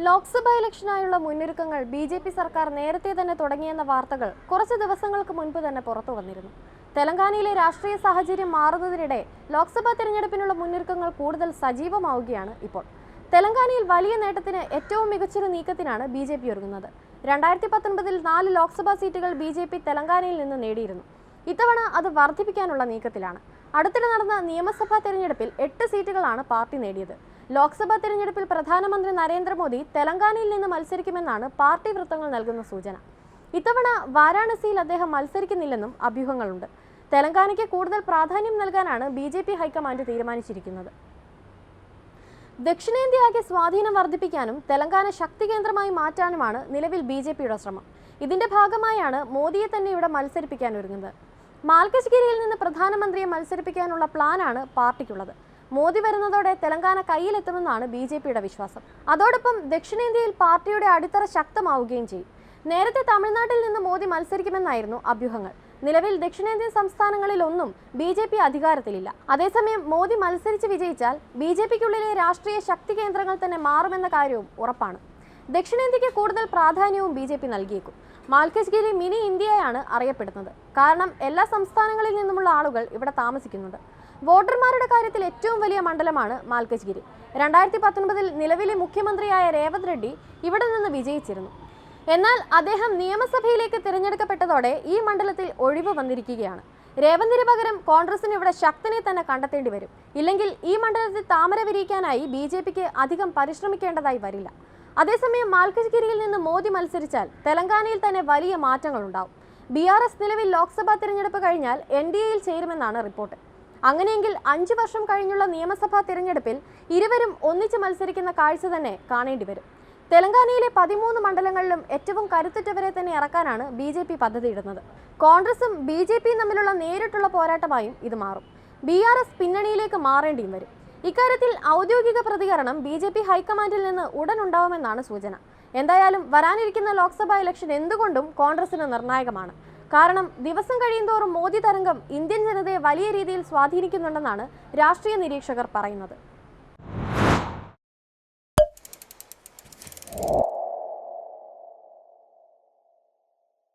ലോക്സഭാ ഇലക്ഷനായുള്ള മുന്നൊരുക്കങ്ങൾ ബി.ജെ.പി. സർക്കാർ നേരത്തെ തന്നെ തുടങ്ങിയെന്ന വാർത്തകൾ കുറച്ച് ദിവസങ്ങൾക്ക് മുൻപ് തന്നെ പുറത്തു വന്നിരുന്നു. തെലങ്കാനയിലെ രാഷ്ട്രീയ സാഹചര്യം മാറുന്നതിനിടെ ലോക്സഭാ തെരഞ്ഞെടുപ്പിനുള്ള മുന്നൊരുക്കങ്ങൾ കൂടുതൽ സജീവമാവുകയാണ് ഇപ്പോൾ. തെലങ്കാനയിൽ വലിയ നേട്ടത്തിന് ഏറ്റവും മികച്ചൊരു നീക്കത്തിനാണ് ബി.ജെ.പി. ഒരുങ്ങുന്നത്. 2019 4 ലോക്സഭാ സീറ്റുകൾ ബി.ജെ.പി. തെലങ്കാനയിൽ നിന്ന് നേടിയിരുന്നു. ഇത്തവണ അത് വർദ്ധിപ്പിക്കാനുള്ള നീക്കത്തിലാണ്. അടുത്തിടെ നടന്ന നിയമസഭാ തെരഞ്ഞെടുപ്പിൽ 8 സീറ്റുകളാണ് പാർട്ടി നേടിയത്. ലോക്സഭാ തെരഞ്ഞെടുപ്പിൽ പ്രധാനമന്ത്രി നരേന്ദ്രമോദി തെലങ്കാനയിൽ നിന്ന് മത്സരിക്കുമെന്നാണ് പാർട്ടി വൃത്തങ്ങൾ നൽകുന്ന സൂചന. ഇത്തവണ വാരാണസിയിൽ അദ്ദേഹം മത്സരിക്കുന്നില്ലെന്നും അഭ്യൂഹങ്ങളുണ്ട്. തെലങ്കാനയ്ക്ക് കൂടുതൽ പ്രാധാന്യം നൽകാനാണ് ബി.ജെ.പി. ഹൈക്കമാൻഡ് തീരുമാനിച്ചിരിക്കുന്നത്. ദക്ഷിണേന്ത്യയാകെ സ്വാധീനം വർദ്ധിപ്പിക്കാനും തെലങ്കാന ശക്തി കേന്ദ്രമായി മാറ്റാനുമാണ് നിലവിൽ ബി.ജെ.പിയുടെ ശ്രമം. ഇതിന്റെ ഭാഗമായാണ് മോദിയെ തന്നെ ഇവിടെ മത്സരിപ്പിക്കാൻ ഒരുങ്ങുന്നത്. മാൽക്കജ്ഗിരിയിൽ നിന്ന് പ്രധാനമന്ത്രിയെ മത്സരിപ്പിക്കാനുള്ള പ്ലാനാണ് പാർട്ടിക്കുള്ളത്. മോദി വരുന്നതോടെ തെലങ്കാന കയ്യിലെത്തുമെന്നാണ് ബി.ജെ.പിയുടെ വിശ്വാസം. അതോടൊപ്പം ദക്ഷിണേന്ത്യയിൽ പാർട്ടിയുടെ അടിത്തറ ശക്തമാവുകയും ചെയ്യും. നേരത്തെ തമിഴ്നാട്ടിൽ നിന്ന് മോദി മത്സരിക്കുമെന്നായിരുന്നു അഭ്യൂഹങ്ങൾ. നിലവിൽ ദക്ഷിണേന്ത്യൻ സംസ്ഥാനങ്ങളിലൊന്നും ബി.ജെ.പി. അധികാരത്തിലില്ല. അതേസമയം മോദി മത്സരിച്ച് വിജയിച്ചാൽ ബി.ജെ.പിക്കുള്ളിലെ രാഷ്ട്രീയ ശക്തി കേന്ദ്രങ്ങൾ തന്നെ മാറുമെന്ന കാര്യവും ഉറപ്പാണ്. ദക്ഷിണേന്ത്യക്ക് കൂടുതൽ പ്രാധാന്യവും ബി.ജെ.പി. നൽകിയേക്കും. മാൽക്കജ്ഗിരി മിനി ഇന്ത്യയാണ് അറിയപ്പെടുന്നത്. കാരണം എല്ലാ സംസ്ഥാനങ്ങളിൽ നിന്നുമുള്ള ആളുകൾ ഇവിടെ താമസിക്കുന്നുണ്ട്. വോട്ടർമാരുടെ കാര്യത്തിൽ ഏറ്റവും വലിയ മണ്ഡലമാണ് മാൽക്കജ്ഗിരി. 2019 നിലവിലെ മുഖ്യമന്ത്രിയായ രേവന്ത് റെഡ്ഡി ഇവിടെ നിന്ന് വിജയിച്ചിരുന്നു. എന്നാൽ അദ്ദേഹം നിയമസഭയിലേക്ക് തിരഞ്ഞെടുക്കപ്പെട്ടതോടെ ഈ മണ്ഡലത്തിൽ ഒഴിവ് വന്നിരിക്കുകയാണ്. രേവന്തിന് പകരം കോൺഗ്രസിന് ഇവിടെ ശക്തനെ തന്നെ കണ്ടെത്തേണ്ടി വരും. ഇല്ലെങ്കിൽ ഈ മണ്ഡലത്തിൽ താമര വിരിയിക്കാനായി ബി.ജെ.പിക്ക് അധികം പരിശ്രമിക്കേണ്ടതായി വരില്ല. അതേസമയം മാൽക്കജ്ഗിരിയിൽ നിന്ന് മോദി മത്സരിച്ചാൽ തെലങ്കാനയിൽ തന്നെ വലിയ മാറ്റങ്ങളുണ്ടാവും. ബി.ആർ.എസ്. നിലവിൽ ലോക്സഭാ തിരഞ്ഞെടുപ്പ് കഴിഞ്ഞാൽ NDAയിൽ ചേരുമെന്നാണ് റിപ്പോർട്ട്. അങ്ങനെയെങ്കിൽ 5 വർഷം കഴിഞ്ഞുള്ള നിയമസഭാ തിരഞ്ഞെടുപ്പിൽ ഇരുവരും ഒന്നിച്ച് മത്സരിക്കുന്ന കാഴ്ച തന്നെ കാണേണ്ടി വരും. തെലങ്കാനയിലെ 13 മണ്ഡലങ്ങളിലും ഏറ്റവും കരുത്തുറ്റവരെ തന്നെ ഇറക്കാനാണ് ബി.ജെ.പി. പദ്ധതിയിടുന്നത്. കോൺഗ്രസും ബി.ജെ.പിയും തമ്മിലുള്ള നേരിട്ടുള്ള പോരാട്ടമായും ഇത് മാറും. ബി.ആർ.എസ്. പിന്നണിയിലേക്ക് മാറേണ്ടിയും വരും. ഇക്കാര്യത്തിൽ ഔദ്യോഗിക പ്രതികരണം ബി.ജെ.പി. ഹൈക്കമാൻഡിൽ നിന്ന് ഉടൻ ഉണ്ടാവുമെന്നാണ് സൂചന. എന്തായാലും വരാനിരിക്കുന്ന ലോക്സഭാ ഇലക്ഷൻ എന്തുകൊണ്ടും കോൺഗ്രസിന് നിർണായകമാണ്. കാരണം ദിവസം കഴിയുന്തോറും മോദി തരംഗം ഇന്ത്യൻ ജനതയെ വലിയ രീതിയിൽ സ്വാധീനിക്കുന്നുണ്ടെന്നാണ് രാഷ്ട്രീയ നിരീക്ഷകർ പറയുന്നത്.